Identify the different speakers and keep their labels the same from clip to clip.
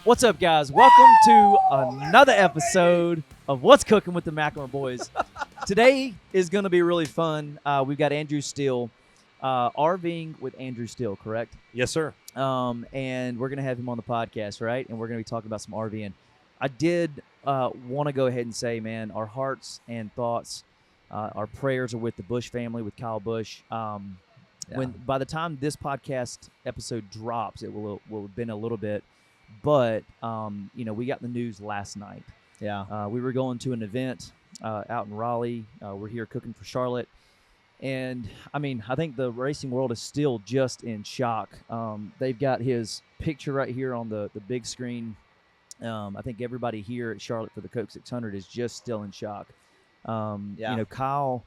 Speaker 1: What's up, guys? Welcome to another episode of What's Cooking with the McLemore Boys. Today is going to be really fun. We've got Andrew Steele, RVing with Andrew Steele, correct?
Speaker 2: Yes, sir.
Speaker 1: And we're going to have him on the podcast, right? And we're going to be talking about some RVing. I did want to go ahead and say, man, our hearts and thoughts, our prayers are with the Busch family, with Kyle Busch. When by the time this podcast episode drops, it will have been a little bit. But, we got the news last night.
Speaker 3: Yeah.
Speaker 1: We were going to an event out in Raleigh. We're here cooking for Charlotte. And, I think the racing world is still just in shock. They've got his picture right here on the big screen. I think everybody here at Charlotte for the Coke 600 is just still in shock. Kyle,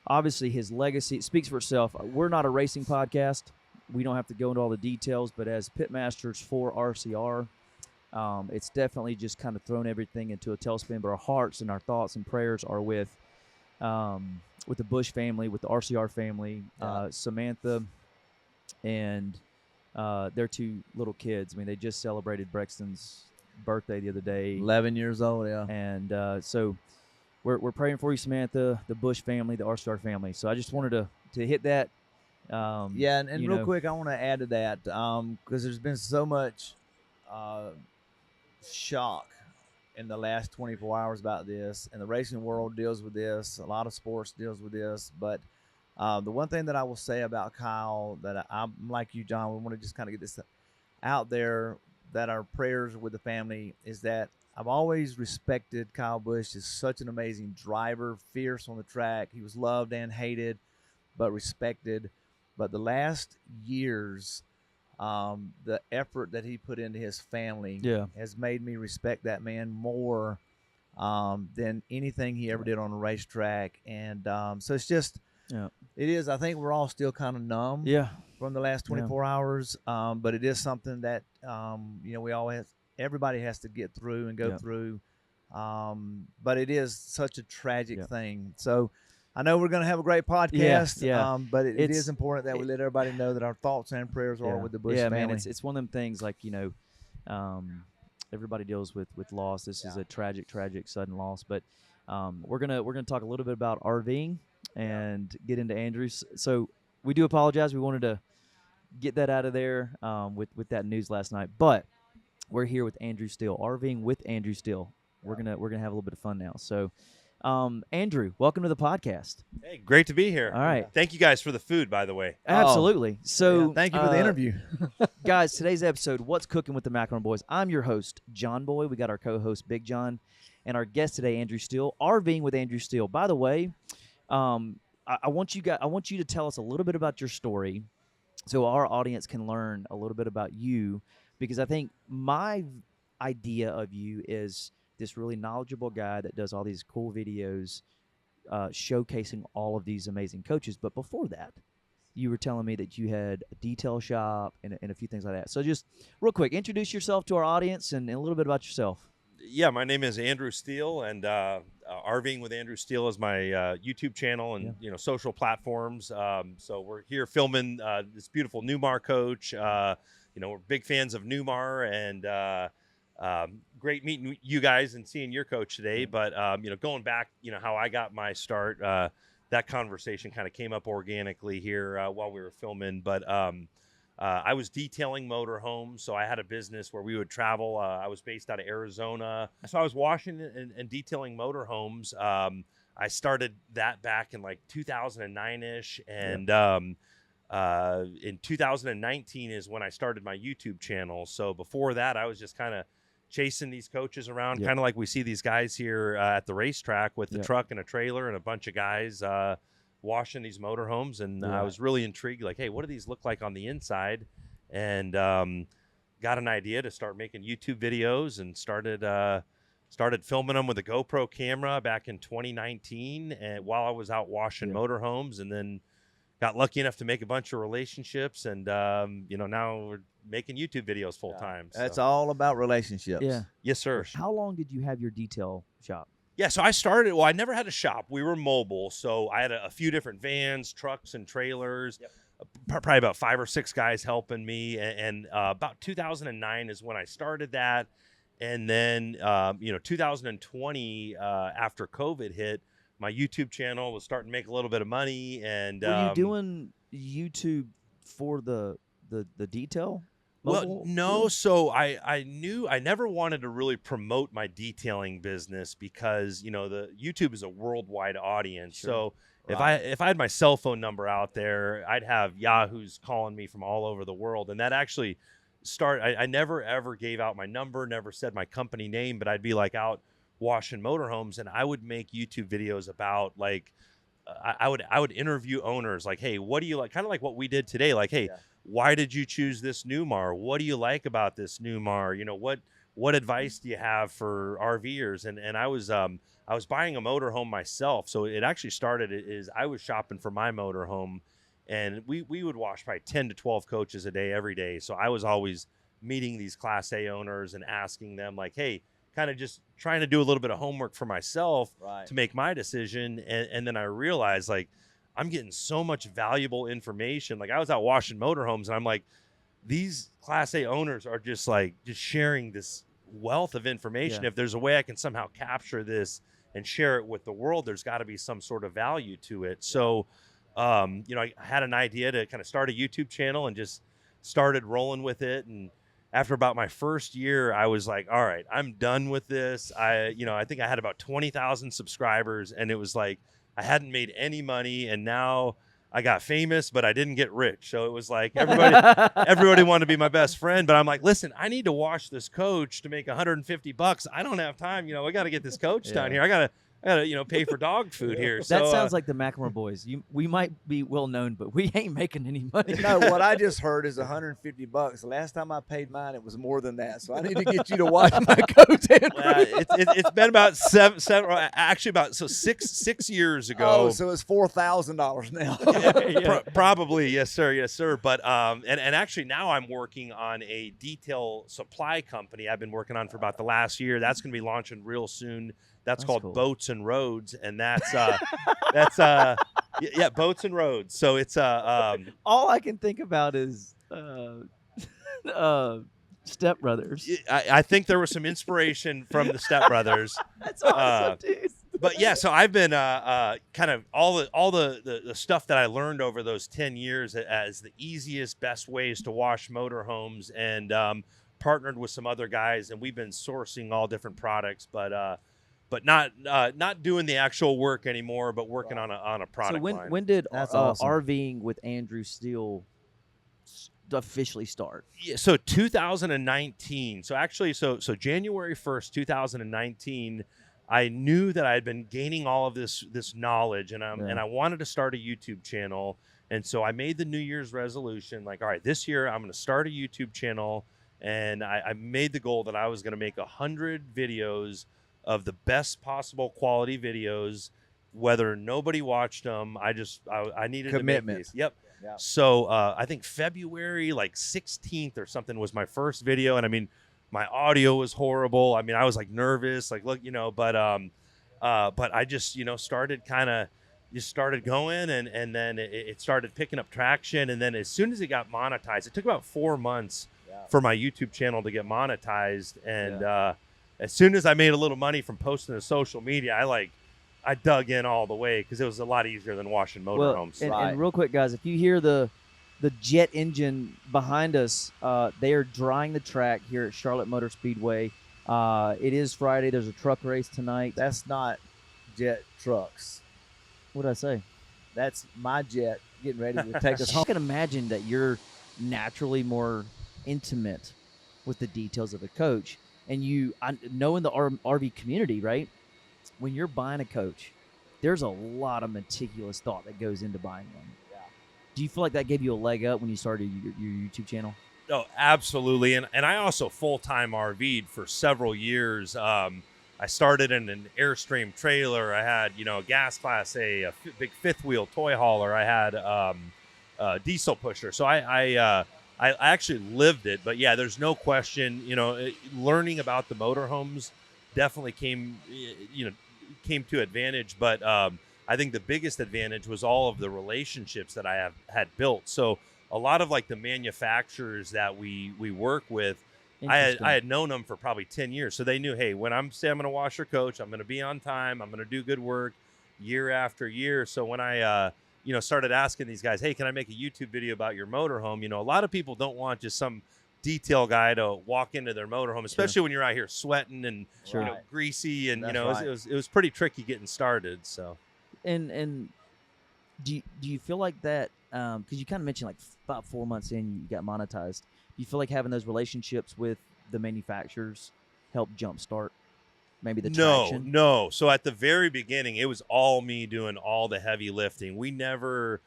Speaker 1: obviously his legacy speaks for itself. We're not a racing podcast. We don't have to go into all the details, but as pitmasters for RCR, it's definitely just kind of thrown everything into a tailspin. But our hearts and our thoughts and prayers are with the Busch family, with the RCR family, Samantha, and their two little kids. They just celebrated Brexton's birthday the other day.
Speaker 3: 11 years old, yeah.
Speaker 1: And so we're praying for you, Samantha, the Busch family, the RCR family. So I just wanted to hit that.
Speaker 3: And real quick, I want to add to that because there's been so much shock in the last 24 hours about this, and the racing world deals with this. A lot of sports deals with this, but the one thing that I will say about Kyle that I'm like you, John, we want to just kind of get this out there, that our prayers with the family is that I've always respected Kyle Busch as such an amazing driver, fierce on the track. He was loved and hated, but respected. But the last years, the effort that he put into his family has made me respect that man more than anything he ever did on a racetrack. And so it's just, it is, I think we're all still kind of numb from the last 24 hours. But it is something that, everybody has to get through and go through. But it is such a tragic thing. So I know we're going to have a great podcast, but it is important that we let everybody know that our thoughts and prayers are with the Busch family.
Speaker 1: Yeah, man, it's one of them things like, everybody deals with loss. This is a tragic sudden loss, but we're gonna talk a little bit about RVing and get into Andrews. So we do apologize. We wanted to get that out of there with that news last night, but we're here with Andrew Steele, RVing with Andrew Steele. We're gonna have a little bit of fun now. So. Andrew, welcome to the podcast.
Speaker 2: Hey, great to be here.
Speaker 1: All right.
Speaker 2: Thank you guys for the food, by the way.
Speaker 1: Absolutely. So
Speaker 3: thank you for the interview.
Speaker 1: Guys, today's episode, What's Cooking with the McLemore Boys? I'm your host, John Boy. We got our co-host, Big John, and our guest today, Andrew Steele, RVing with Andrew Steele. By the way, I want you to tell us a little bit about your story so our audience can learn a little bit about you, because I think my idea of you is this really knowledgeable guy that does all these cool videos showcasing all of these amazing coaches. But before that, you were telling me that you had a detail shop and a few things like that. So just real quick, introduce yourself to our audience and a little bit about yourself.
Speaker 2: Yeah, my name is Andrew Steele, and RVing with Andrew Steele is my YouTube channel and social platforms. So we're here filming this beautiful Newmar coach. We're big fans of Newmar, and great meeting you guys and seeing your coach today. But going back, how I got my start, that conversation kind of came up organically here while we were filming. But I was detailing motorhomes, so I had a business where we would travel. I was based out of Arizona, so I was washing and detailing motorhomes. I started that back in like 2009-ish, and in 2019 is when I started my YouTube channel. So before that, I was just kind of chasing these coaches around, kind of like we see these guys here at the racetrack with the truck and a trailer and a bunch of guys washing these motorhomes. And I was really intrigued, like, hey, what do these look like on the inside? And got an idea to start making YouTube videos and started filming them with a GoPro camera back in 2019 and while I was out washing motorhomes, and then got lucky enough to make a bunch of relationships, and now we're making YouTube videos full time. So.
Speaker 3: That's all about relationships.
Speaker 1: Yeah.
Speaker 2: Yes, sir.
Speaker 1: How long did you have your detail shop?
Speaker 2: Yeah, so I started, I never had a shop. We were mobile, so I had a few different vans, trucks, and trailers. Yep. probably about 5 or 6 guys helping me. And about 2009 is when I started that. And then, 2020, after COVID hit, my YouTube channel was starting to make a little bit of money. And
Speaker 1: were you doing YouTube for the detail?
Speaker 2: Well, no. So I knew I never wanted to really promote my detailing business because, the YouTube is a worldwide audience.
Speaker 1: Sure.
Speaker 2: So
Speaker 3: Right.
Speaker 2: if I had my cell phone number out there, I'd have Yahoos calling me from all over the world. And that actually I never ever gave out my number, never said my company name, but I'd be like out washing motorhomes, and I would make YouTube videos about like I would interview owners like, hey, what do you like? Kind of like what we did today. Like, hey,
Speaker 3: Yeah.
Speaker 2: why did you choose this Newmar? What do you like about this Newmar? What advice do you have for RVers? And I was buying a motorhome myself, so it actually started is I was shopping for my motorhome, and we would wash probably 10 to 12 coaches a day every day. So I was always meeting these Class A owners and asking them like, hey, kind of just trying to do a little bit of homework for myself
Speaker 3: Right.
Speaker 2: to make my decision. And then I realized like I'm getting so much valuable information. Like I was out washing motorhomes, and I'm like, these Class A owners are just sharing this wealth of information.
Speaker 1: Yeah.
Speaker 2: If there's a way I can somehow capture this and share it with the world, there's got to be some sort of value to it. So, I had an idea to kind of start a YouTube channel and just started rolling with it. And after about my first year, I was like, all right, I'm done with this. I think I had about 20,000 subscribers, and it was like, I hadn't made any money, and now I got famous, but I didn't get rich. So it was like everybody wanted to be my best friend, but I'm like, listen, I need to wash this coach to make $150. I don't have time. We got to get this coach down here. I gotta pay for dog food here.
Speaker 1: That
Speaker 2: So
Speaker 1: sounds like the McLemore boys. We might be well known, but we ain't making any money.
Speaker 3: No, what I just heard is $150. The last time I paid mine, it was more than that. So I need to get you to watch my coach.
Speaker 2: it's been about six years ago.
Speaker 3: Oh, so it's $4,000 now.
Speaker 2: Probably, yes, sir. But and actually now I'm working on a detail supply company I've been working on for about the last year. That's going to be launching real soon. That's called
Speaker 1: cool.
Speaker 2: Boats and Roads, and that's Boats and Roads. So it's
Speaker 1: All I can think about is Step Brothers.
Speaker 2: I think there was some inspiration from the Step Brothers.
Speaker 1: That's awesome, dude.
Speaker 2: But yeah, so I've been kind of all the stuff that I learned over those 10 years as the easiest, best ways to wash motorhomes, and partnered with some other guys, and we've been sourcing all different products, but not doing the actual work anymore, but working on a product
Speaker 1: So
Speaker 2: line.
Speaker 1: when did
Speaker 3: That's awesome.
Speaker 1: RVing with Andrew Steele officially start?
Speaker 2: Yeah, so 2019. So actually, so January 1st, 2019, I knew that I had been gaining all of this knowledge, and I wanted to start a YouTube channel. And so I made the New Year's resolution, like, all right, this year I'm going to start a YouTube channel, and I made the goal that I was going to make 100 videos of the best possible quality videos, whether nobody watched them. I needed
Speaker 3: Commitment.
Speaker 2: to make these. Yep.
Speaker 3: Yeah.
Speaker 2: So I think February 16th or something was my first video, and I mean, my audio was horrible. I mean, I was like nervous, like look, but I just started going, and then it started picking up traction, and then as soon as it got monetized, it took about 4 months for my YouTube channel to get monetized, and as soon as I made a little money from posting to social media, I dug in all the way because it was a lot easier than washing motorhomes.
Speaker 1: And real quick, guys, if you hear the jet engine behind us, they are drying the track here at Charlotte Motor Speedway. It is Friday. There's a truck race tonight.
Speaker 3: That's not jet trucks.
Speaker 1: What did I say?
Speaker 3: That's my jet getting ready to take us
Speaker 1: I
Speaker 3: home.
Speaker 1: can imagine that you're naturally more intimate with the details of a coach. And I know in the RV community, right, when you're buying a coach, there's a lot of meticulous thought that goes into buying one.
Speaker 3: Yeah.
Speaker 1: Do you feel like that gave you a leg up when you started your YouTube channel?
Speaker 2: Oh, absolutely. And I also full-time RV'd for several years. I started in an Airstream trailer. I had, a gas class A big fifth wheel toy hauler. I had a diesel pusher. So I actually lived it. But yeah, there's no question, learning about the motorhomes definitely came to advantage. But I think the biggest advantage was all of the relationships that I had built. So a lot of like the manufacturers that we work with, I had known them for probably 10 years. So they knew, hey, when I'm going to wash your coach, I'm going to be on time. I'm going to do good work year after year. So when I, started asking these guys, hey, can I make a YouTube video about your motorhome? A lot of people don't want just some detail guy to walk into their motorhome, especially when you're out here sweating and greasy, and it was pretty tricky getting started. So,
Speaker 1: and do you feel like that? Because you kind of mentioned like about 4 months in, you got monetized. Do you feel like having those relationships with the manufacturers helped jumpstart maybe the traction?
Speaker 2: No. So at the very beginning, it was all me doing all the heavy lifting. We never,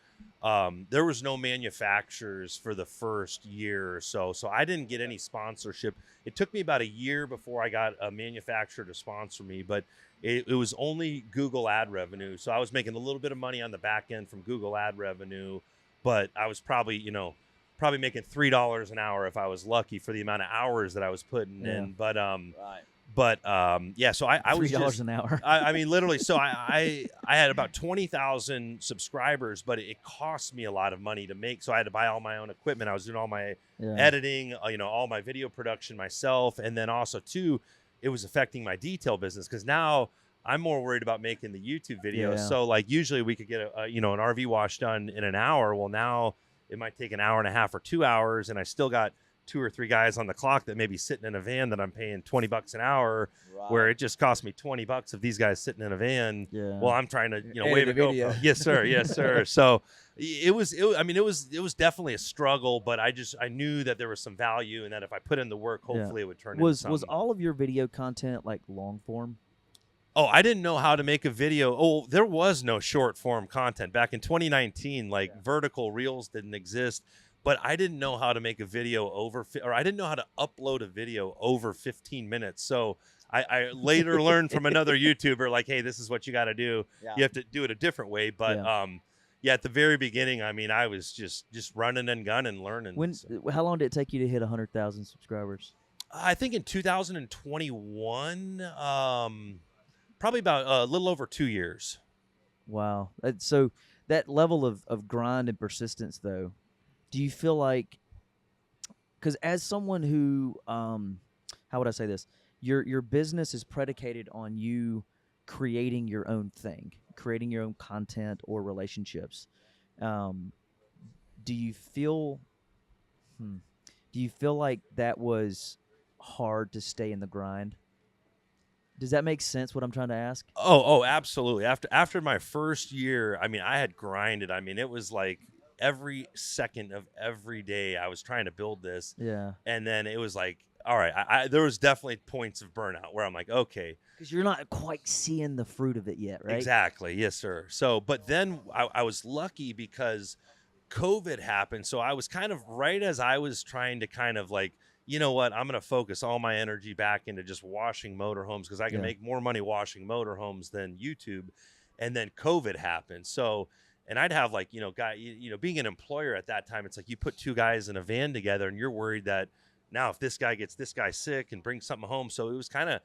Speaker 2: there was no manufacturers for the first year or so. So I didn't get any sponsorship. It took me about a year before I got a manufacturer to sponsor me, but it was only Google ad revenue. So I was making a little bit of money on the back end from Google ad revenue, but I was probably making $3 an hour if I was lucky for the amount of hours that I was putting in. But so I was
Speaker 1: $3 an hour.
Speaker 2: I mean, literally. So I had about 20,000 subscribers, but it cost me a lot of money to make. So I had to buy all my own equipment. I was doing all my editing, all my video production myself. And then also too, it was affecting my detail business, because now I'm more worried about making the YouTube videos.
Speaker 1: Yeah.
Speaker 2: So like usually we could get an RV wash done in an hour. Well, now it might take an hour and a half or 2 hours, and I still got 2 or 3 guys on the clock that may be sitting in a van that I'm paying $20 an hour, where it just cost me $20 of these guys sitting in a van.
Speaker 1: Yeah.
Speaker 2: Well, I'm trying to, wave a GoPro. Yes, sir. Yes, sir. So it was definitely a struggle, but I knew that there was some value, and that if I put in the work, hopefully it would turn into something.
Speaker 1: Was all of your video content like long form?
Speaker 2: Oh, I didn't know how to make a video. Oh, there was no short form content back in 2019. Vertical reels didn't exist, but I didn't know how to make a video I didn't know how to upload a video over 15 minutes. So I later learned from another YouTuber, like, hey, this is what you got to do. Yeah. You have to do it a different way. But at the very beginning, I mean, I was just running and gunning, learning.
Speaker 1: How long did it take you to hit 100,000 subscribers?
Speaker 2: I think in 2021, probably about a little over 2 years.
Speaker 1: Wow. So that level of grind and persistence, though, do you feel like, because as someone who, how would I say this? Your business is predicated on you creating your own thing, creating your own content or relationships. Do you feel like that was hard to stay in the grind? Does that make sense, what I'm trying to ask?
Speaker 2: Oh, absolutely. After my first year, I mean, I had grinded. I mean, it was like every second of every day I was trying to build this.
Speaker 1: Yeah.
Speaker 2: And then it was like, all right, there was definitely points of burnout where I'm like, okay.
Speaker 1: Because you're not quite seeing the fruit of it yet, right?
Speaker 2: Exactly. Yes, sir. So, but then I was lucky because COVID happened. So I was kind of right as I was trying to kind of like, you know what, I'm going to focus all my energy back into just washing motorhomes, because I can make more money washing motorhomes than YouTube. And then COVID happened. So, and I'd have like, being an employer at that time, it's like you put 2 guys in a van together and you're worried that now if this guy gets this guy sick and brings something home. So it was kind of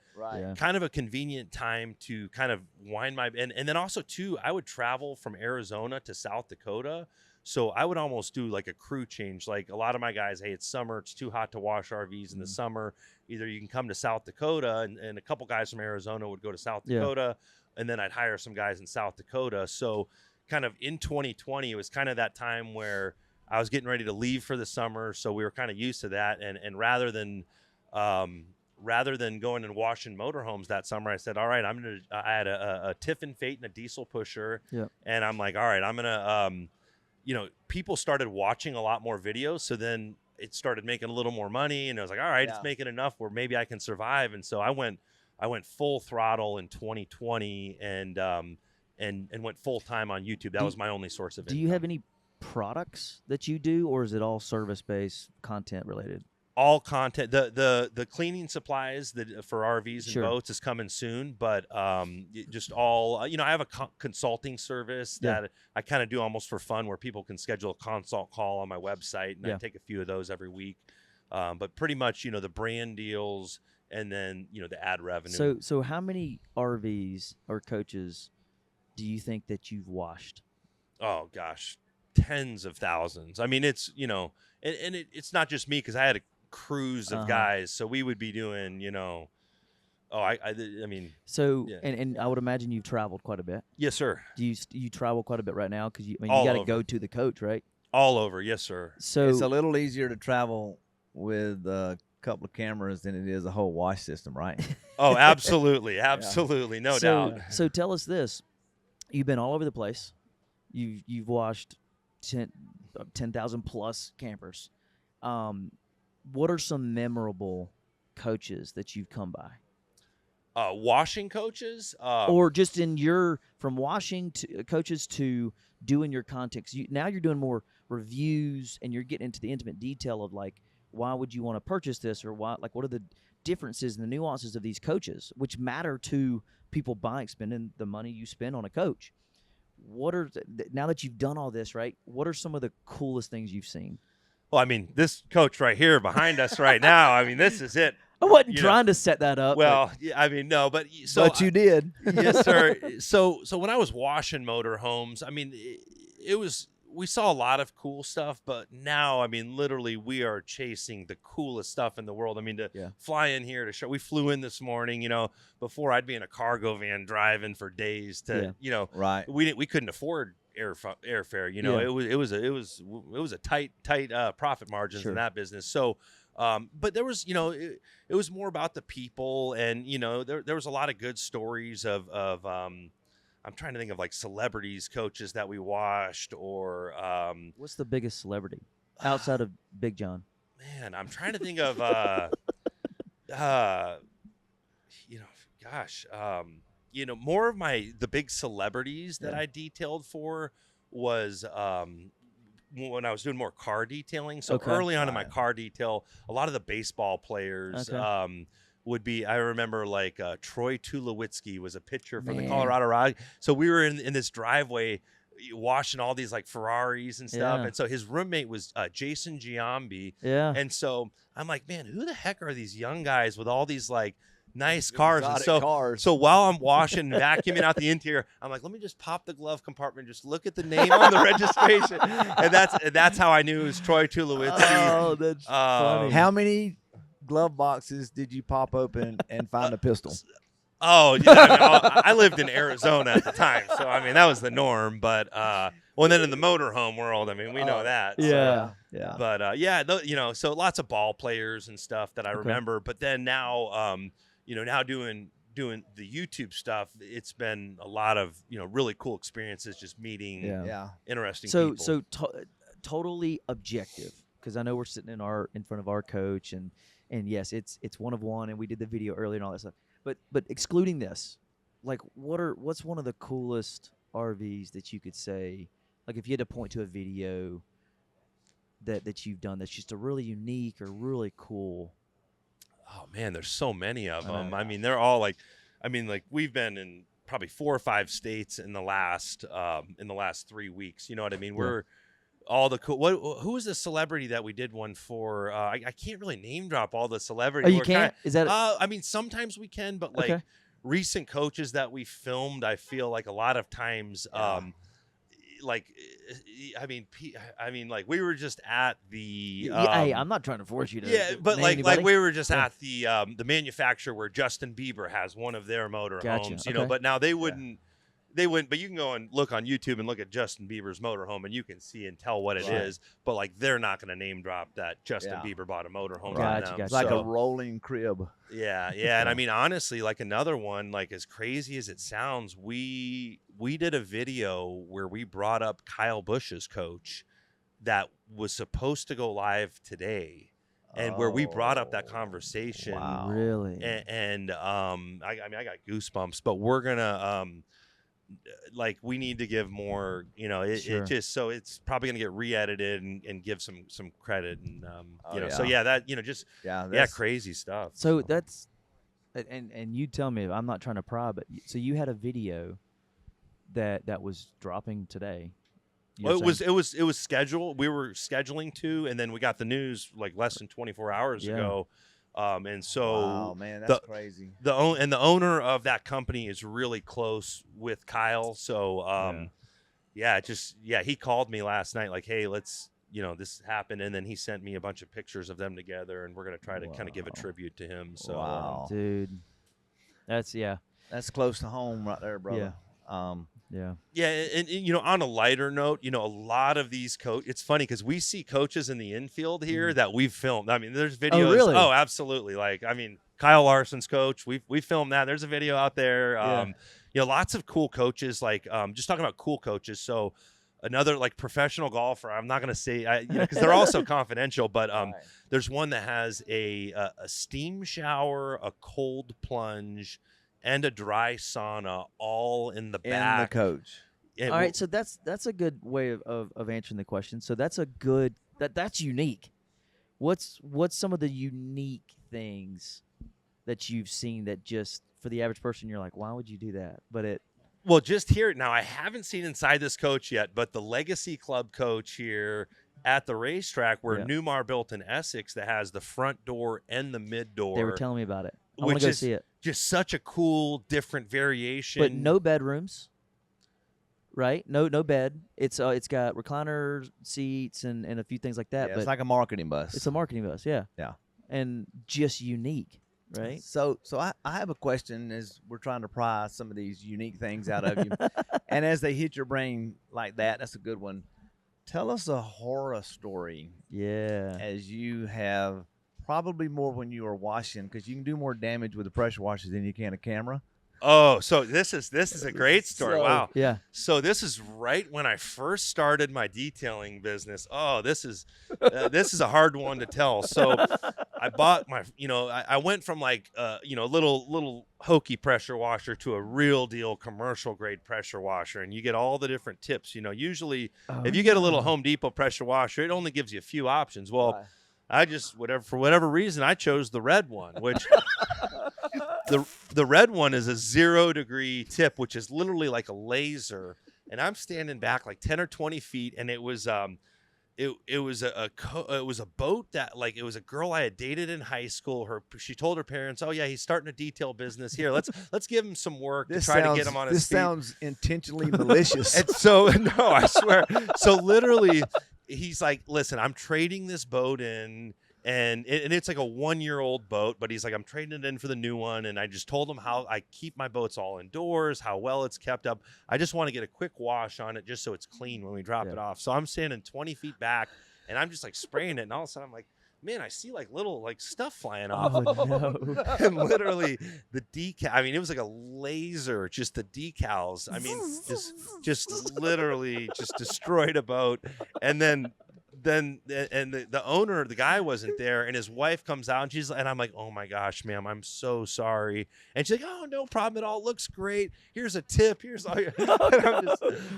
Speaker 2: a convenient time to kind of wind my, and then also too, I would travel from Arizona to South Dakota. So I would almost do like a crew change. Like a lot of my guys, hey, it's summer, it's too hot to wash RVs in the summer. Either you can come to South Dakota, and a couple guys from Arizona would go to South Dakota, and then I'd hire some guys in South Dakota. So kind of in 2020, it was kind of that time where I was getting ready to leave for the summer. So we were kind of used to that. And rather than going and washing motorhomes that summer, I said, all right, I had a Tiffin Fate and a diesel pusher.
Speaker 1: Yeah.
Speaker 2: And I'm like, all right, I'm going to, people started watching a lot more videos. So then it started making a little more money, and I was like, all right, it's making enough where maybe I can survive. And so I went full throttle in 2020 and went full time on YouTube. That was my only source of income.
Speaker 1: Do you have any products that you do, or is it all service-based content related?
Speaker 2: All content. The cleaning supplies that for RVs and boats is coming soon, but just all, I have a consulting service that I kind of do almost for fun, where people can schedule a consult call on my website, and I take a few of those every week. But pretty much, the brand deals, and then, the ad revenue.
Speaker 1: So how many RVs or coaches do you think that you've washed?
Speaker 2: Oh gosh, tens of thousands. I mean, it's and it's not just me because I had a cruise of guys, so we would be doing I mean.
Speaker 1: So
Speaker 2: Yeah.
Speaker 1: and I would imagine you've traveled quite a bit.
Speaker 2: Yes, sir.
Speaker 1: Do you travel quite a bit right now? Because you
Speaker 2: All
Speaker 1: got to
Speaker 2: over.
Speaker 1: go to the coach, right?
Speaker 2: All over, yes, sir.
Speaker 1: So
Speaker 3: It's a little easier to travel with a couple of cameras than it is a whole wash system, right?
Speaker 2: Oh, absolutely, absolutely, no doubt.
Speaker 1: So tell us this: you've been all over the place. You've washed 10,000 plus campers. What are some memorable coaches that you've come by?
Speaker 2: Washing coaches,
Speaker 1: or just in from washing to coaches to doing your content. Now you're doing more reviews and you're getting into the intimate detail of like, why would you want to purchase this, or what are the differences and the nuances of these coaches, which matter to people spending the money you spend on a coach. What are now that you've done all this, right? What are some of the coolest things you've seen?
Speaker 2: Well, I mean, this coach right here behind us right now. I mean, this is it.
Speaker 1: I wasn't trying to set that up.
Speaker 2: Well, yeah, I mean, no, but
Speaker 3: but you did.
Speaker 2: Yes, sir. So when I was washing motorhomes, I mean, we saw a lot of cool stuff, but now, I mean, literally, we are chasing the coolest stuff in the world. I mean, to fly in here to show. We flew in this morning. Before I'd be in a cargo van driving for days to,
Speaker 3: right.
Speaker 2: We couldn't afford airfare. It was a tight profit margins in that business. So. But there was, it was more about the people, and there was a lot of good stories of I'm trying to think of like celebrities, coaches that we washed, or
Speaker 1: what's the biggest celebrity outside of Big John?
Speaker 2: Man, I'm trying to think of more of the big celebrities that I detailed for was when I was doing more car detailing. So early on in my car detail, a lot of the baseball players would be, I remember like Troy Tulowitzki was a pitcher for the Colorado Rockies. So we were in this driveway washing all these like Ferraris and stuff. And so his roommate was Jason Giambi.
Speaker 1: Yeah.
Speaker 2: And so I'm like, man, who the heck are these young guys with all these like nice cars? And so while I'm washing and vacuuming out the interior, I'm like, let me just pop the glove compartment, just look at the name on the registration, and that's how I knew it was Troy Tulowitzki.
Speaker 1: Oh, that's funny.
Speaker 3: How many glove boxes did you pop open and find a pistol?
Speaker 2: Oh, I lived in Arizona at the time, so I mean that was the norm. But then in the motorhome world, I mean we know that.
Speaker 1: Yeah.
Speaker 2: But so lots of ball players and stuff that I remember. But then now, now doing the YouTube stuff, it's been a lot of really cool experiences, just meeting interesting people.
Speaker 1: So totally objective, because I know we're sitting in front of our coach, and yes, it's one of one, and we did the video earlier and all that stuff. But excluding this, like what's one of the coolest RVs that you could say, like if you had to point to a video that you've done that's just a really unique or really cool?
Speaker 2: Oh man, there's so many of them. I mean, they're all like we've been in probably 4 or 5 states in the last 3 weeks. You know what I mean? We're all the cool. Who was the celebrity that we did one for? I can't really name drop all the celebrities.
Speaker 1: Oh, you can't? Is that?
Speaker 2: I mean, sometimes we can, but like recent coaches that we filmed, I feel like a lot of times, like we were just at the.
Speaker 1: Hey, I'm not trying to force you to.
Speaker 2: Yeah, but
Speaker 1: name
Speaker 2: like
Speaker 1: anybody.
Speaker 2: we were just at the manufacturer where Justin Bieber has one of their motorhomes.
Speaker 1: Gotcha.
Speaker 2: But now they wouldn't. They wouldn't, but you can go and look on YouTube and look at Justin Bieber's motorhome, and you can see and tell what it is. But like, they're not going to name drop that Justin Bieber bought a motorhome.
Speaker 1: Gotcha.
Speaker 3: It's like a rolling crib.
Speaker 2: Yeah. And I mean, honestly, like another one, like as crazy as it sounds, we did a video where we brought up Kyle Busch's coach that was supposed to go live today. And where we brought up that conversation.
Speaker 1: Wow. Really?
Speaker 2: And I got goosebumps, but we're gonna like we need to give more, it just, so it's probably going to get re-edited and give some credit, and crazy stuff.
Speaker 1: So that's, and you tell me if I'm not trying to pry, but so you had a video that was dropping today.
Speaker 2: Well, it was scheduled. We were scheduling to, and then we got the news like less than 24 hours ago. And so
Speaker 3: wow, man, that's crazy.
Speaker 2: The owner of that company is really close with Kyle. So he called me last night like, hey, let's, this happened, and then he sent me a bunch of pictures of them together, and we're gonna try to kind of give a tribute to him. So
Speaker 3: wow,
Speaker 1: dude, that's
Speaker 3: close to home right there, brother.
Speaker 1: Yeah.
Speaker 2: And on a lighter note, a lot of these it's funny because we see coaches in the infield here that we've filmed. I mean, there's videos.
Speaker 1: Oh, really?
Speaker 2: Oh, absolutely. Like, I mean, Kyle Larson's coach, we filmed that. There's a video out there. Lots of cool coaches. Like, just talking about cool coaches. So another like professional golfer. I'm not gonna say because they're also confidential, but there's one that has a steam shower, a cold plunge, and a dry sauna all in the back.
Speaker 3: And the coach.
Speaker 1: All right, so that's a good way of answering the question. So that's a good that's unique. What's some of the unique things that you've seen that just for the average person you're like, why would you do that? But
Speaker 2: well, just here now, I haven't seen inside this coach yet, but the Legacy Club coach here at the racetrack where Newmar built in Essex that has the front door and the mid door.
Speaker 1: They were telling me about it. I want to go see it.
Speaker 2: Just such a cool, different variation.
Speaker 1: But no bedrooms, right? No bed. It's got recliner seats and a few things like that.
Speaker 3: Yeah,
Speaker 1: but
Speaker 3: it's like a marketing bus.
Speaker 1: It's a marketing bus, yeah.
Speaker 3: Yeah.
Speaker 1: And just unique, right?
Speaker 3: So I have a question as we're trying to pry some of these unique things out of you. And as they hit your brain like that's a good one. Tell us a horror story.
Speaker 1: Yeah.
Speaker 3: As you have probably more when you are washing, because you can do more damage with a pressure washer than you can a camera.
Speaker 2: Oh, so this is a great story. Wow.
Speaker 1: Yeah.
Speaker 2: So this is right when I first started my detailing business. Oh, this is a hard one to tell. So I bought my, I went from like, little hokey pressure washer to a real deal commercial grade pressure washer. And you get all the different tips, usually if you get a little Home Depot pressure washer, it only gives you a few options. Well, I just, for whatever reason, I chose the red one, which the red one is a 0 degree tip, which is literally like a laser. And I'm standing back like 10 or 20 feet. And it was, it was a boat that like, it was a girl I had dated in high school. She told her parents, oh yeah, he's starting a detail business here. Let's give him some work to try to get him on his feet.
Speaker 3: This sounds intentionally malicious.
Speaker 2: And so, no, I swear. So literally, he's like, listen, I'm trading this boat in, and it's like a 1-year-old boat, but he's like, I'm trading it in for the new one. And I just told him how I keep my boats all indoors, how well it's kept up. I just want to get a quick wash on it just so it's clean when we drop it off. So I'm standing 20 feet back, and I'm just like spraying it. And all of a sudden I'm like, man, I see like little like stuff flying off.
Speaker 1: Oh, no.
Speaker 2: And literally the decal, I mean, it was like a laser, just the decals. I mean, just literally just destroyed a boat. And then the owner, the guy wasn't there, and his wife comes out, and I'm like, oh my gosh, ma'am, I'm so sorry. And she's like, oh, no problem at all. It looks great. Here's a tip. Here's all your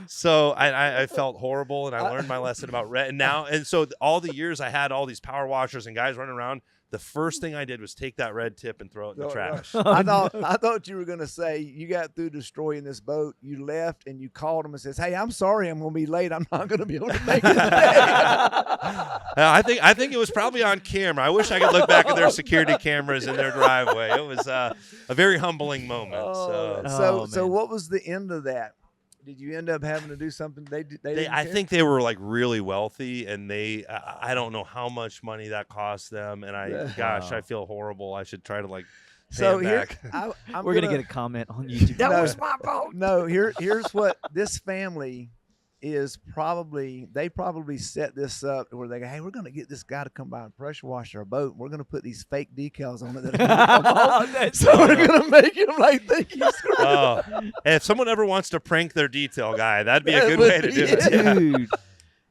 Speaker 2: so I felt horrible, and I learned my lesson about red. And so all the years I had all these power washers and guys running around, the first thing I did was take that red tip and throw it in the trash.
Speaker 3: I thought you were going to say you got through destroying this boat, you left, and you called him and says, hey, I'm sorry, I'm going to be late. I'm not going to be able to make it today.
Speaker 2: I think it was probably on camera. I wish I could look back at their security cameras in their driveway. It was a very humbling moment.
Speaker 3: So what was the end of that? Did you end up having to do something?
Speaker 2: I think they were like really wealthy, and I don't know how much money that cost them. And I feel horrible. I should try to like pay them back.
Speaker 1: We're gonna get a comment on YouTube. That was my fault.
Speaker 3: No, here's what this family is probably. They probably set this up where they go, hey, we're gonna get this guy to come by and pressure wash our boat. We're gonna put these fake decals on it. So we're gonna make him like think he's screwed.
Speaker 2: If someone ever wants to prank their detail guy, that'd be a good way to do it.
Speaker 1: Dude.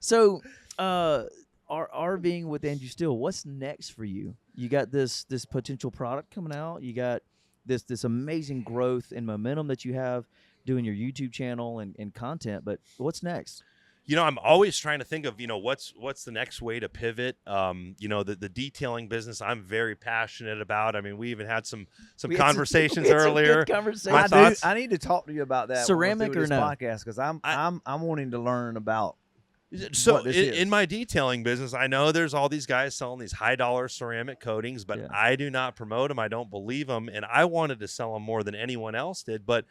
Speaker 1: So, RVing with Andrew Steele, what's next for you? You got this potential product coming out. You got this amazing growth and momentum that you have doing your YouTube channel and content, but what's next?
Speaker 2: I'm always trying to think of, what's the next way to pivot. The detailing business I'm very passionate about. I mean, we even had some conversations earlier.
Speaker 3: I need to talk to you about that.
Speaker 1: Ceramic or no?
Speaker 3: Podcast, because I'm wanting to learn about
Speaker 2: So
Speaker 3: what this is.
Speaker 2: in my detailing business, I know there's all these guys selling these high-dollar ceramic coatings, but I do not promote them. I don't believe them, and I wanted to sell them more than anyone else did. But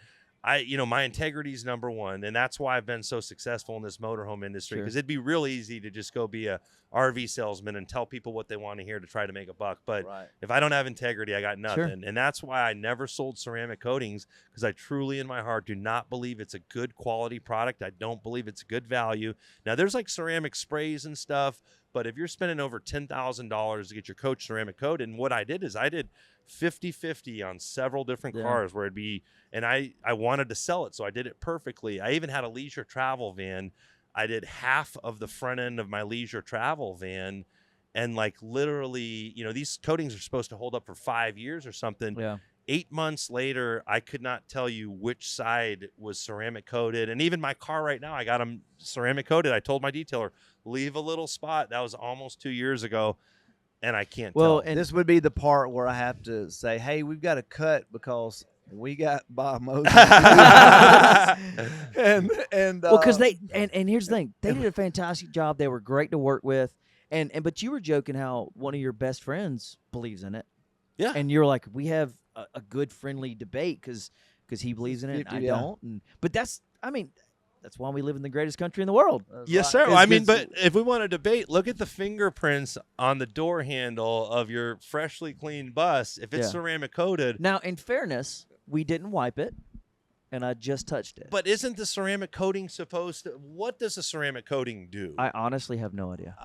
Speaker 2: my integrity is number one, and that's why I've been so successful in this motorhome industry. Because it'd be real easy to just go be a RV salesman and tell people what they want to hear to try to make a buck. But if I don't have integrity, I got nothing. And that's why I never sold ceramic coatings, because I truly in my heart do not believe it's a good quality product. I don't believe it's a good value. Now, there's like ceramic sprays and stuff, but if you're spending over $10,000 to get your coach ceramic coated, and what I did is I did 50-50 on several different cars where it'd be, and I wanted to sell it, so I did it perfectly. I even had a leisure travel van. I did half of the front end of my leisure travel van, and like literally, these coatings are supposed to hold up for 5 years or something. 8 months later, I could not tell you which side was ceramic coated. And even my car right now, I got them ceramic coated. I told my detailer, leave a little spot. That was almost 2 years ago, and I can't tell.
Speaker 3: And this would be the part where I have to say, hey, we've got to cut because we got Bob Moses. and
Speaker 1: because and here's the thing, they did a fantastic job. They were great to work with. But you were joking how one of your best friends believes in it. Yeah. And you're like, we have a good friendly debate because he believes in it and I don't. But that's why we live in the greatest country in the world.
Speaker 2: Yes, sir. But if we want to debate, look at the fingerprints on the door handle of your freshly cleaned bus. If it's ceramic coated.
Speaker 1: Now, in fairness, we didn't wipe it, and I just touched it.
Speaker 2: But isn't the ceramic coating supposed to? What does a ceramic coating do?
Speaker 1: I honestly have no idea.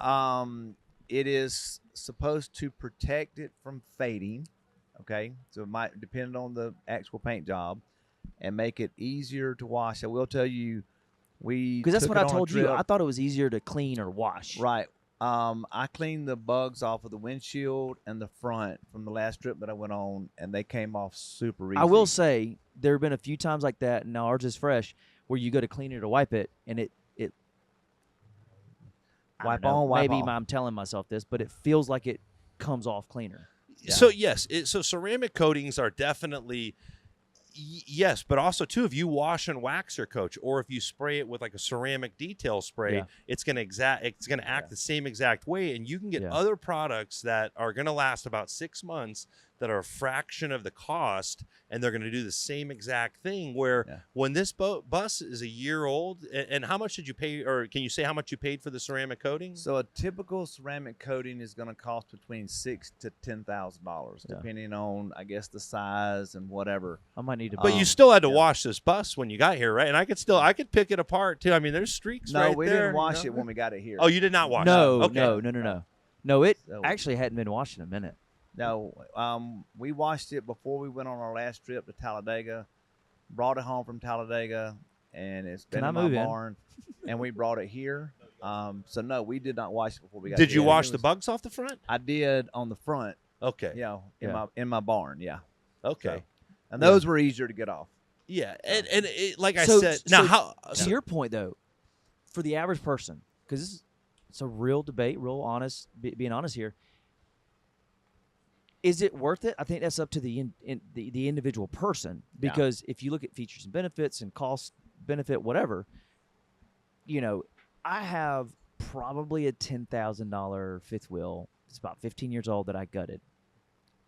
Speaker 3: It is supposed to protect it from fading. Okay, so it might depend on the actual paint job, and make it easier to wash. I will tell you,
Speaker 1: because that's what I told you. I thought it was easier to clean or wash.
Speaker 3: Right. I cleaned the bugs off of the windshield and the front from the last trip that I went on, and they came off super easy.
Speaker 1: I will say there have been a few times like that, and now ours is fresh, where you go to clean it or wipe it, and it
Speaker 3: wipe on, wipe
Speaker 1: maybe
Speaker 3: off.
Speaker 1: I'm telling myself this, but it feels like it comes off cleaner.
Speaker 2: Yeah. So yes, so ceramic coatings are definitely. Yes, but also too, if you wash and wax your coach, or if you spray it with like a ceramic detail spray, it's gonna act the same exact way, and you can get other products that are gonna last about 6 months that are a fraction of the cost, and they're gonna do the same exact thing. Where when this bus is a year old, and how much did you pay, or can you say how much you paid for the ceramic coating?
Speaker 3: So a typical ceramic coating is gonna cost between $6,000 to $10,000, depending on, I guess, the size and whatever.
Speaker 1: I might need to.
Speaker 2: But you still had to wash this bus when you got here, right? And I could pick it apart too. I mean, there's streaks right there.
Speaker 3: No, we didn't wash it when we got it here.
Speaker 2: Oh, you did not wash it?
Speaker 1: No, it actually hadn't been washed in a minute.
Speaker 3: No, we washed it before we went on our last trip to Talladega, brought it home from Talladega, and it's been in my barn, and we brought it here. So, no, we did not wash it before we got here.
Speaker 2: Did you wash the bugs off the front?
Speaker 3: I did on the front.
Speaker 2: Okay.
Speaker 3: In my barn,
Speaker 2: Okay.
Speaker 3: So, and those were easier to get off.
Speaker 2: Yeah, and like I said, now
Speaker 1: to your point, though, for the average person, because it's a real debate, real honest, being honest here, is it worth it? I think that's up to the individual person, because if you look at features and benefits and cost, benefit, whatever, I have probably a $10,000 fifth wheel. It's about 15 years old that I gutted.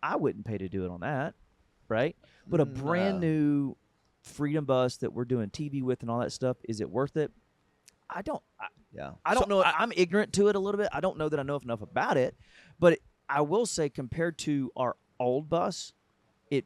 Speaker 1: I wouldn't pay to do it on that, right? But a brand new Freedom bus that we're doing TV with and all that stuff, is it worth it? I don't know. I'm ignorant to it a little bit. I don't know that I know enough about it, but I will say, compared to our old bus, it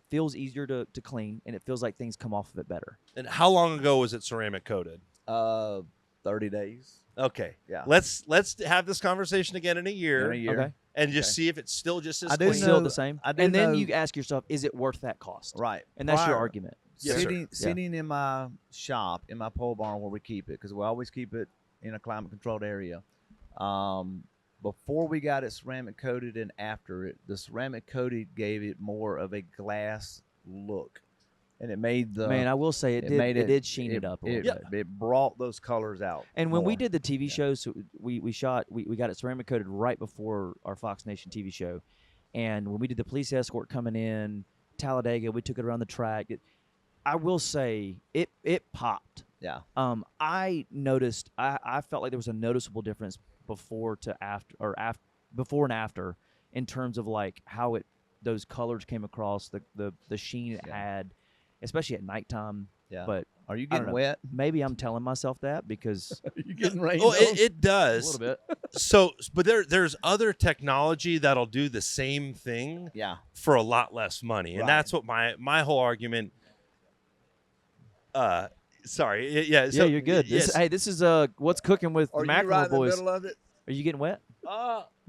Speaker 1: feels easier to clean, and it feels like things come off of it better.
Speaker 2: And how long ago was it ceramic coated?
Speaker 3: 30 days.
Speaker 2: Okay.
Speaker 3: Yeah.
Speaker 2: Let's have this conversation again in a year.
Speaker 1: Okay.
Speaker 2: And just see if it's still just as
Speaker 1: clean. Still the same. And then you ask yourself, is it worth that cost?
Speaker 3: Right.
Speaker 1: And that's your argument.
Speaker 2: Yes,
Speaker 3: sitting in my shop, in my pole barn where we keep it, because we always keep it in a climate-controlled area. Before we got it ceramic coated and after it, the ceramic coated gave it more of a glass look, and it made the
Speaker 1: I will say it did sheen it up a little bit.
Speaker 3: It brought those colors out.
Speaker 1: And when we did the TV shows, so we got it ceramic coated right before our Fox Nation TV show, and when we did the police escort coming in Talladega, we took it around the track. I will say it popped
Speaker 3: Yeah.
Speaker 1: I noticed. I felt like there was a noticeable difference before to after, or before and after, in terms of like how those colors came across, the sheen it had, especially at nighttime.
Speaker 3: Yeah.
Speaker 1: But
Speaker 3: Are you
Speaker 1: I don't
Speaker 3: getting
Speaker 1: know.
Speaker 3: wet?
Speaker 1: Maybe I'm telling myself that because
Speaker 3: Are you getting rained
Speaker 2: Oh,
Speaker 3: on?
Speaker 2: it
Speaker 1: a
Speaker 2: does.
Speaker 1: little bit.
Speaker 2: So, but there's other technology that'll do the same thing
Speaker 3: Yeah.
Speaker 2: for a lot less money, and
Speaker 3: Right.
Speaker 2: that's what my whole argument. Sorry, yeah. So,
Speaker 1: Yeah, you're good.
Speaker 2: Yes.
Speaker 1: This is what's cooking with
Speaker 3: Are
Speaker 1: the
Speaker 3: you right
Speaker 1: McLemore
Speaker 3: in the
Speaker 1: boys.
Speaker 3: middle of it?
Speaker 1: Are you getting wet?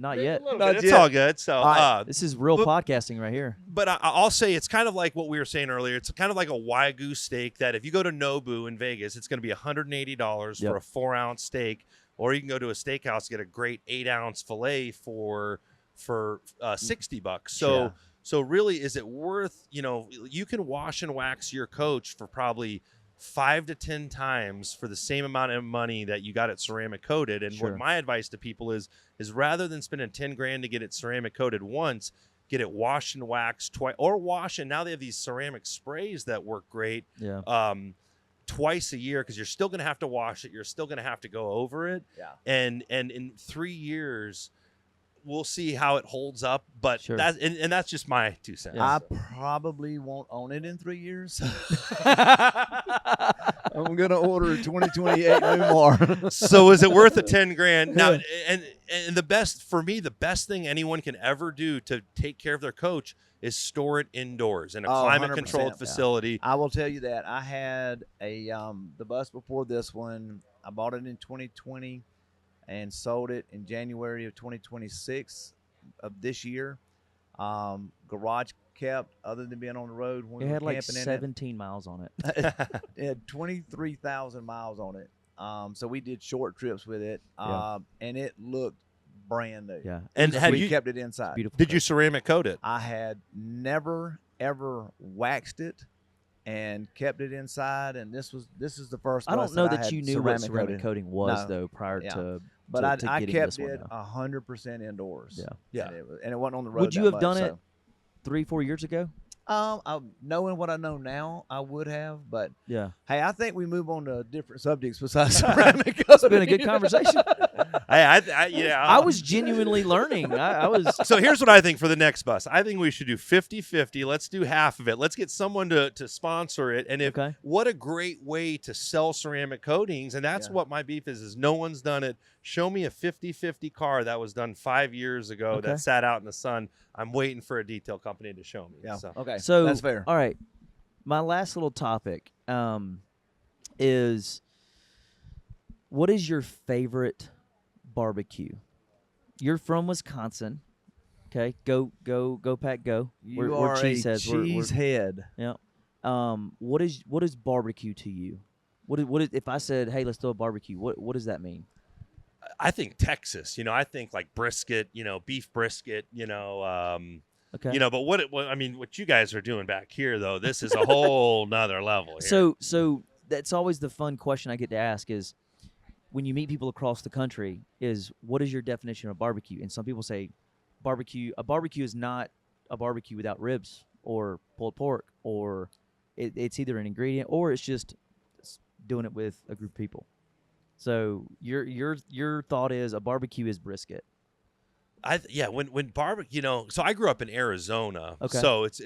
Speaker 1: Not
Speaker 2: maybe
Speaker 1: yet.
Speaker 2: a little
Speaker 3: Not
Speaker 2: bit. It's
Speaker 3: yet.
Speaker 2: all good. So,
Speaker 3: All right.
Speaker 1: This is real
Speaker 2: but-
Speaker 1: podcasting right here.
Speaker 2: but I'll say it's kind of like what we were saying earlier. It's kind of like a Wagyu steak that if you go to Nobu in Vegas, it's going to be $180
Speaker 1: Yep.
Speaker 2: for a 4-ounce steak, or you can go to a steakhouse and get a great 8-ounce fillet for $60.
Speaker 3: Sure.
Speaker 2: So really, is it worth? You can wash and wax your coach for probably 5 to 10 times for the same amount of money that you got it ceramic coated. And
Speaker 1: Sure.
Speaker 2: what my advice to people is rather than spending 10 grand to get it ceramic coated once, get it washed and waxed twice, or wash. And now they have these ceramic sprays that work great.
Speaker 1: Yeah.
Speaker 2: Twice a year, because you're still going to have to wash it. You're still going to have to go over it.
Speaker 3: Yeah.
Speaker 2: And in 3 years, we'll see how it holds up. But
Speaker 1: Sure.
Speaker 2: that's just my 2 cents.
Speaker 1: Yeah.
Speaker 3: I probably won't own it in 3 years. I'm gonna order a 2028 Newmar.
Speaker 2: So is it worth the 10 grand? Now, and the best thing anyone can ever do to take care of their coach is store it indoors in a climate
Speaker 3: 100%,
Speaker 2: controlled
Speaker 3: yeah.
Speaker 2: facility.
Speaker 3: I will tell you that I had a the bus before this one. I bought it in 2020 and sold it in January of 2026 of this year. Garage kept, other than being on the road when
Speaker 1: It
Speaker 3: we were
Speaker 1: had like
Speaker 3: camping in
Speaker 1: 17 miles on it.
Speaker 3: It had 23,000 miles on it. So we did short trips with it,
Speaker 1: Yeah.
Speaker 3: and it looked brand new.
Speaker 1: Yeah.
Speaker 2: And had
Speaker 3: we
Speaker 2: you
Speaker 3: kept it inside.
Speaker 1: Beautiful.
Speaker 2: did you ceramic coat it?
Speaker 3: I had never ever waxed it and kept it inside, and this is the first.
Speaker 1: I
Speaker 3: bus
Speaker 1: don't know
Speaker 3: I
Speaker 1: that
Speaker 3: had
Speaker 1: you knew what
Speaker 3: ceramic
Speaker 1: ceramic
Speaker 3: coated.
Speaker 1: coating was
Speaker 3: No.
Speaker 1: though prior
Speaker 3: Yeah.
Speaker 1: to.
Speaker 3: But
Speaker 1: to
Speaker 3: I
Speaker 1: getting
Speaker 3: kept
Speaker 1: this one
Speaker 3: it
Speaker 1: now.
Speaker 3: 100% indoors.
Speaker 1: Yeah.
Speaker 2: Yeah.
Speaker 3: and it wasn't on the road.
Speaker 1: Would you
Speaker 3: that
Speaker 1: have done
Speaker 3: much,
Speaker 1: it 3-4 years ago?
Speaker 3: knowing what I know now, I would have. But
Speaker 1: Yeah.
Speaker 3: hey, I think we move on to different subjects besides ceramic.
Speaker 1: It's been a good conversation.
Speaker 2: Yeah.
Speaker 1: I was genuinely learning. I was.
Speaker 2: So here's what I think for the next bus. I think we should do 50-50. Let's do half of it. Let's get someone to sponsor it. And
Speaker 1: Okay.
Speaker 2: what a great way to sell ceramic coatings. And that's
Speaker 3: Yeah.
Speaker 2: what my beef is no one's done it. Show me a 50-50 car that was done 5 years ago
Speaker 1: Okay.
Speaker 2: that sat out in the sun. I'm waiting for a detail company to show me.
Speaker 3: Yeah.
Speaker 2: So.
Speaker 3: Okay.
Speaker 1: So
Speaker 3: that's fair.
Speaker 1: All right. My last little topic is, what is your favorite barbecue? You're from Wisconsin. Okay. Go Pack, go.
Speaker 3: You
Speaker 1: We're
Speaker 3: are
Speaker 1: cheese
Speaker 3: a
Speaker 1: heads. We're-
Speaker 3: cheese head.
Speaker 1: Yeah. What is barbecue to you? What is, if I said, hey, let's do a barbecue? What does that mean?
Speaker 2: I think Texas. I think like brisket. Beef brisket.
Speaker 1: Okay.
Speaker 2: But what you guys are doing back here though, this is a whole nother level. Here.
Speaker 1: So that's always the fun question I get to ask is, when you meet people across the country, is what is your definition of barbecue? And some people say barbecue. A barbecue is not a barbecue without ribs or pulled pork, or it's either an ingredient or it's just doing it with a group of people. So your thought is a barbecue is brisket.
Speaker 2: When barbecue, so I grew up in Arizona.
Speaker 1: Okay.
Speaker 2: So it's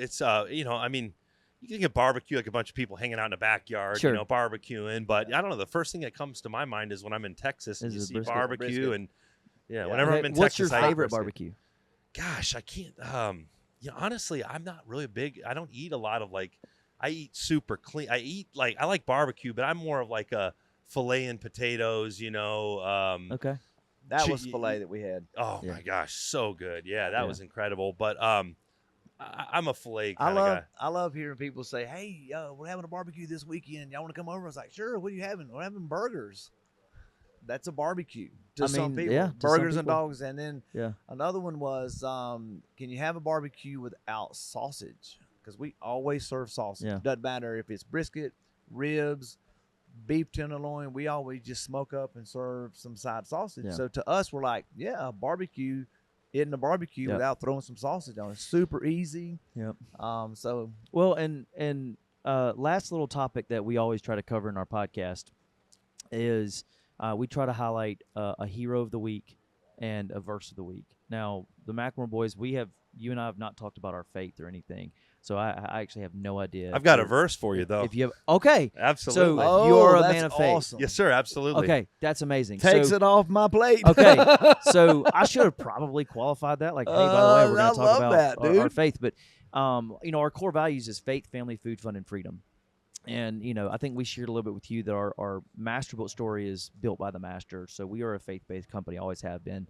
Speaker 2: you can get barbecue like a bunch of people hanging out in the backyard,
Speaker 1: Sure.
Speaker 2: barbecuing. But I don't know. The first thing that comes to my mind is when I'm in Texas and
Speaker 1: Is
Speaker 2: you
Speaker 1: a
Speaker 2: see
Speaker 1: brisket.
Speaker 2: barbecue
Speaker 3: Brisket.
Speaker 2: and
Speaker 3: Yeah.
Speaker 2: whenever
Speaker 1: Okay,
Speaker 2: I'm in
Speaker 1: what's
Speaker 2: Texas,
Speaker 1: your
Speaker 2: I eat
Speaker 1: favorite
Speaker 2: brisket.
Speaker 1: barbecue?
Speaker 2: Gosh, I can't. Honestly, I'm not really I don't eat a lot of I eat super clean. I like barbecue, but I'm more of like a filet and potatoes.
Speaker 1: Okay.
Speaker 3: That was filet that we had.
Speaker 2: Oh
Speaker 1: Yeah.
Speaker 2: my gosh, so good. Yeah, that
Speaker 1: Yeah.
Speaker 2: was incredible. But I'm a filet kind of guy.
Speaker 3: I love hearing people say, "Hey, we're having a barbecue this weekend. Y'all want to come over?" I was like, "Sure. What are you having?" We're having burgers. That's a barbecue to some people.
Speaker 1: yeah, to some
Speaker 3: Burgers and
Speaker 1: people.
Speaker 3: dogs. And then
Speaker 1: Yeah.
Speaker 3: another one was, can you have a barbecue without sausage? Because we always serve sausage.
Speaker 1: Yeah.
Speaker 3: Doesn't matter if it's brisket, ribs, beef tenderloin. We always just smoke up and serve some side sausage.
Speaker 1: Yeah.
Speaker 3: So to us, we're like, yeah, a barbecue isn't a barbecue
Speaker 1: Yep.
Speaker 3: without throwing some sausage on it. Super easy.
Speaker 1: Yep.
Speaker 3: So
Speaker 1: Well, and last little topic that we always try to cover in our podcast is we try to highlight a hero of the week and a verse of the week. Now, the McLemore boys, you and I have not talked about our faith or anything, so I actually have no idea.
Speaker 2: I've got a verse for you, though.
Speaker 1: If you have, okay,
Speaker 2: absolutely.
Speaker 1: So you're a man of faith.
Speaker 3: Awesome.
Speaker 2: Yes, sir. Absolutely.
Speaker 1: Okay, that's amazing.
Speaker 3: Takes it off my plate.
Speaker 1: Okay, so I should have probably qualified that. Like, hey, by the way, we're going to talk about our faith, but our core values is faith, family, food, fun, and freedom. And I think we shared a little bit with you that our Masterbuilt story is built by the master. So we are a faith-based company, always have been.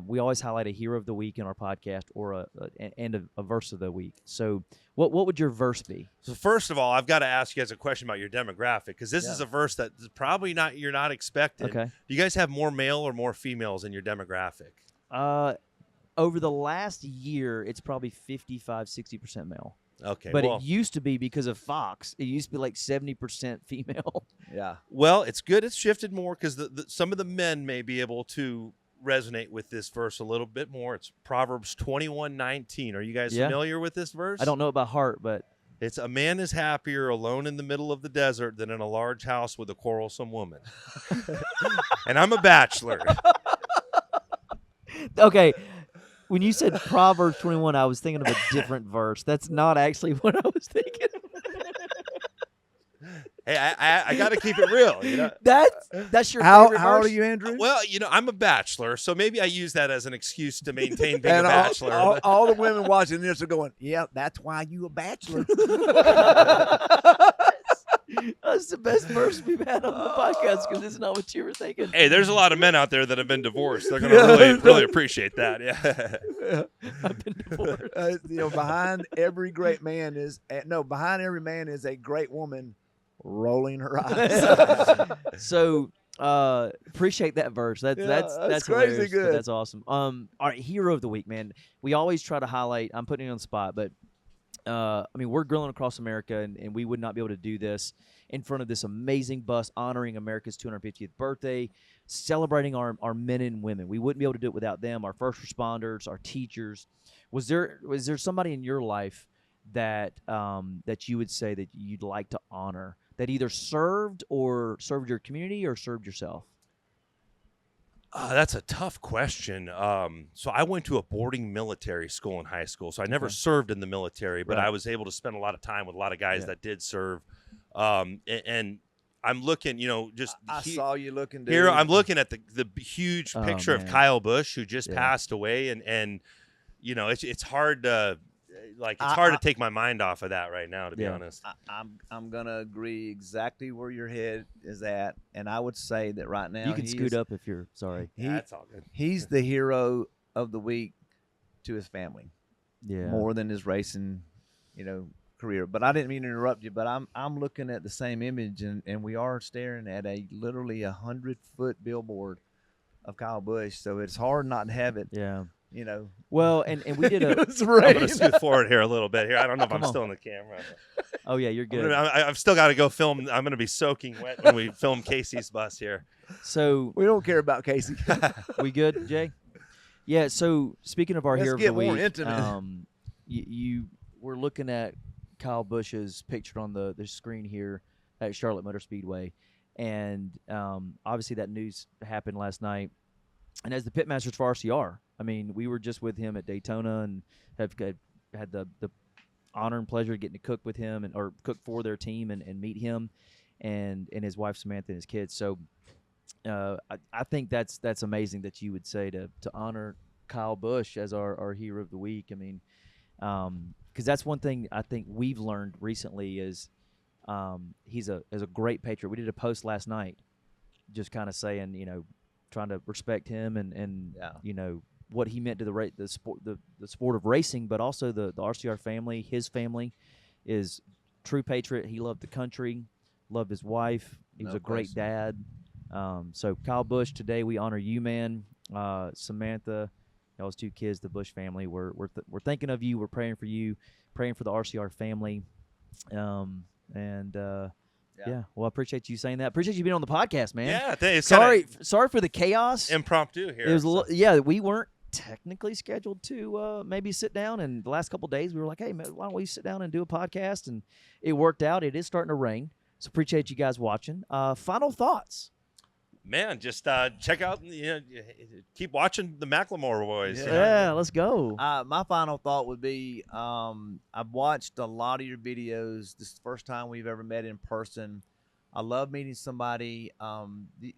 Speaker 1: We always highlight a hero of the week in our podcast or a verse of the week. So what would your verse be?
Speaker 2: So first of all, I've got to ask you guys a question about your demographic, because this is a verse that probably you're not expecting.
Speaker 1: Okay.
Speaker 2: Do you guys have more male or more females in your demographic?
Speaker 1: Over the last year, it's probably 55-60% male.
Speaker 2: Okay.
Speaker 1: But it used to be because of Fox. It used to be like 70% female.
Speaker 3: Yeah.
Speaker 2: Well, it's good it's shifted more because some of the men may be able to resonate with this verse a little bit more. It's Proverbs 21:19. Are you guys familiar with this verse?
Speaker 1: I don't know about heart, but
Speaker 2: it's a man is happier alone in the middle of the desert than in a large house with a quarrelsome woman. And I'm a bachelor.
Speaker 1: Okay. When you said Proverbs 21, I was thinking of a different verse. That's not actually what I was thinking.
Speaker 2: Hey, I got to keep it real.
Speaker 1: That's your favorite verse?
Speaker 3: How old are you, Andrew?
Speaker 2: Well, I'm a bachelor, so maybe I use that as an excuse to maintain being a bachelor.
Speaker 3: All the women watching this are going, yeah, that's why you a bachelor.
Speaker 1: That's the best verse we've had on the podcast because it's not what you were thinking.
Speaker 2: Hey, there's a lot of men out there that have been divorced. They're going to really appreciate that. Yeah.
Speaker 1: I've been divorced.
Speaker 3: Behind every man is a great woman rolling her eyes.
Speaker 1: So appreciate that verse. That's
Speaker 3: crazy
Speaker 1: hilarious,
Speaker 3: good.
Speaker 1: That's awesome. All right, hero of the week, man. We always try to highlight. I'm putting you on the spot, but we're grilling across America, and we would not be able to do this in front of this amazing bus honoring America's 250th birthday, celebrating our men and women. We wouldn't be able to do it without them, our first responders, our teachers. Was there somebody in your life that you would say that you'd like to honor that either served your community or served yourself?
Speaker 2: That's a tough question. So I went to a boarding military school in high school, so I never served in the military, but I was able to spend a lot of time with a lot of guys that did serve. And I'm looking,
Speaker 3: I saw you looking, dude.
Speaker 2: Here. I'm looking at the huge picture of Kyle Busch, who just passed away, and it's hard to hard to take my mind off of that right now, to be honest.
Speaker 3: I'm gonna agree exactly where your head is at, and I would say that right now
Speaker 1: you can scoot up if you're sorry.
Speaker 2: That's all good.
Speaker 3: He's the hero of the week to his family, more than his racing, career. But I didn't mean to interrupt you. But I'm looking at the same image, and we are staring at literally 100-foot billboard of Kyle Busch. So it's hard not to have it.
Speaker 1: Yeah.
Speaker 3: Well,
Speaker 1: and we did a.
Speaker 2: I'm going to scoot forward here a little bit. Here, I don't know if I'm still in the camera.
Speaker 1: Oh yeah, you're good.
Speaker 2: I've still got to go film. I'm going to be soaking wet when we film Casey's bus here.
Speaker 1: So
Speaker 3: we don't care about Casey.
Speaker 1: We good, Jay? Yeah. So speaking of our hero of the week, you were looking at Kyle Busch's picture on the screen here at Charlotte Motor Speedway, and obviously that news happened last night. And as the pitmasters for RCR, we were just with him at Daytona and have had the honor and pleasure of getting to cook with him or cook for their team and meet him and his wife Samantha and his kids. So I think that's amazing that you would say to honor Kyle Busch as our hero of the week. Because that's one thing I think we've learned recently is he's a great patriot. We did a post last night just kind of saying, trying to respect him and what he meant to the sport of racing, but also the RCR family. His family is true patriot. He loved the country, loved his wife. He was a great dad. So Kyle Busch, today we honor you, man. Samantha, those two kids, the Busch family. We're thinking of you. We're praying for you, praying for the RCR family. Yeah, well, I appreciate you saying that. Appreciate you being on the podcast, man.
Speaker 2: Yeah, thanks.
Speaker 1: Sorry for the chaos.
Speaker 2: Impromptu here.
Speaker 1: It was we weren't technically scheduled to maybe sit down. And the last couple of days, we were like, hey, man, why don't we sit down and do a podcast? And it worked out. It is starting to rain. So appreciate you guys watching. Final thoughts.
Speaker 2: Man, just check out, keep watching the McLemore boys.
Speaker 1: Yeah, let's go.
Speaker 3: My final thought would be I've watched a lot of your videos. This is the first time we've ever met in person. I love meeting somebody.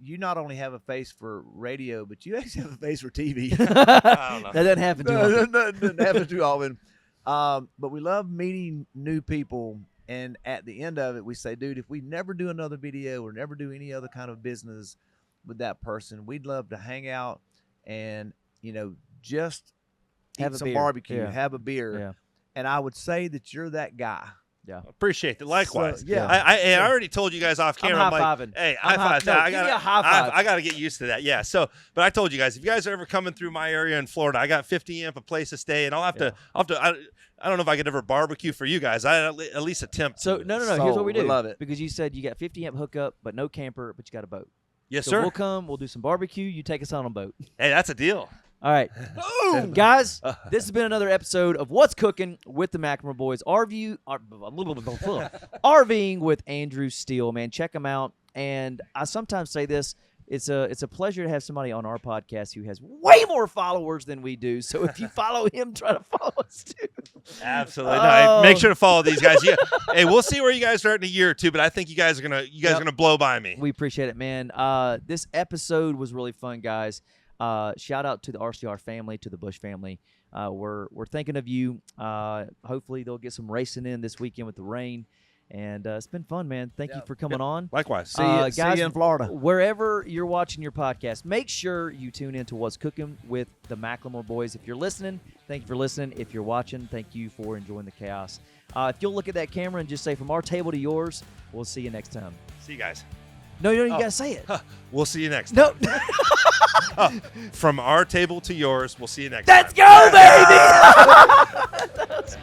Speaker 3: You not only have a face for radio, but you actually have a face for TV.
Speaker 2: I don't know.
Speaker 1: That doesn't happen too often.
Speaker 3: Doesn't happen too often. But we love meeting new people. And at the end of it, we say, dude, if we never do another video or never do any other kind of business with that person, we'd love to hang out and, just
Speaker 1: Have
Speaker 3: eat
Speaker 1: a
Speaker 3: some
Speaker 1: beer.
Speaker 3: barbecue,
Speaker 1: Yeah.
Speaker 3: have a beer.
Speaker 1: Yeah.
Speaker 3: And I would say that you're that guy.
Speaker 1: Yeah.
Speaker 2: Appreciate it. Likewise.
Speaker 3: So, yeah.
Speaker 2: I already told you guys off camera.
Speaker 1: I'm
Speaker 2: like,
Speaker 1: high-fiving.
Speaker 2: hey,
Speaker 1: I'm
Speaker 2: high five.
Speaker 1: no, give me a high five.
Speaker 2: I got to get used to that. Yeah. So, but I told you guys, if you guys are ever coming through my area in Florida, I got 50 amp, a place to stay, and I'll have to. I don't know if I could ever barbecue for you guys. I at least attempt.
Speaker 1: So
Speaker 2: to.
Speaker 1: no. Here's what we do.
Speaker 3: We love it.
Speaker 1: Because you said you got 50 amp hookup, but no camper, but you got a boat.
Speaker 2: Yes,
Speaker 1: So
Speaker 2: sir.
Speaker 1: we'll come. We'll do some barbecue. You take us on a boat.
Speaker 2: Hey, that's a deal.
Speaker 1: All right. Guys, this has been another episode of What's Cooking with the McLemore Boys. RVing with Andrew Steele, man. Check him out. And I sometimes say this. It's a pleasure to have somebody on our podcast who has way more followers than we do. So if you follow him, try to follow us too.
Speaker 2: Absolutely. No, make sure to follow these guys. Yeah. Hey, we'll see where you guys are in a year or two, but I think you guys are gonna blow by me.
Speaker 1: We appreciate it, man. This episode was really fun, guys. Shout out to the RCR family, to the Busch family. We're thinking of you. Hopefully they'll get some racing in this weekend with the rain. And it's been fun, man. Thank you for coming on.
Speaker 2: Likewise.
Speaker 3: See you
Speaker 1: guys,
Speaker 3: in Florida.
Speaker 1: Wherever you're watching your podcast, make sure you tune in to What's Cooking with the McLemore Boys. If you're listening, thank you for listening. If you're watching, thank you for enjoying the chaos. If you'll look at that camera and just say, from our table to yours, we'll see you next time.
Speaker 2: See you guys.
Speaker 1: No, you got to say it.
Speaker 2: We'll see you next
Speaker 1: No.
Speaker 2: time. From our table to yours, we'll see you next
Speaker 1: Let's
Speaker 2: time.
Speaker 1: go, baby!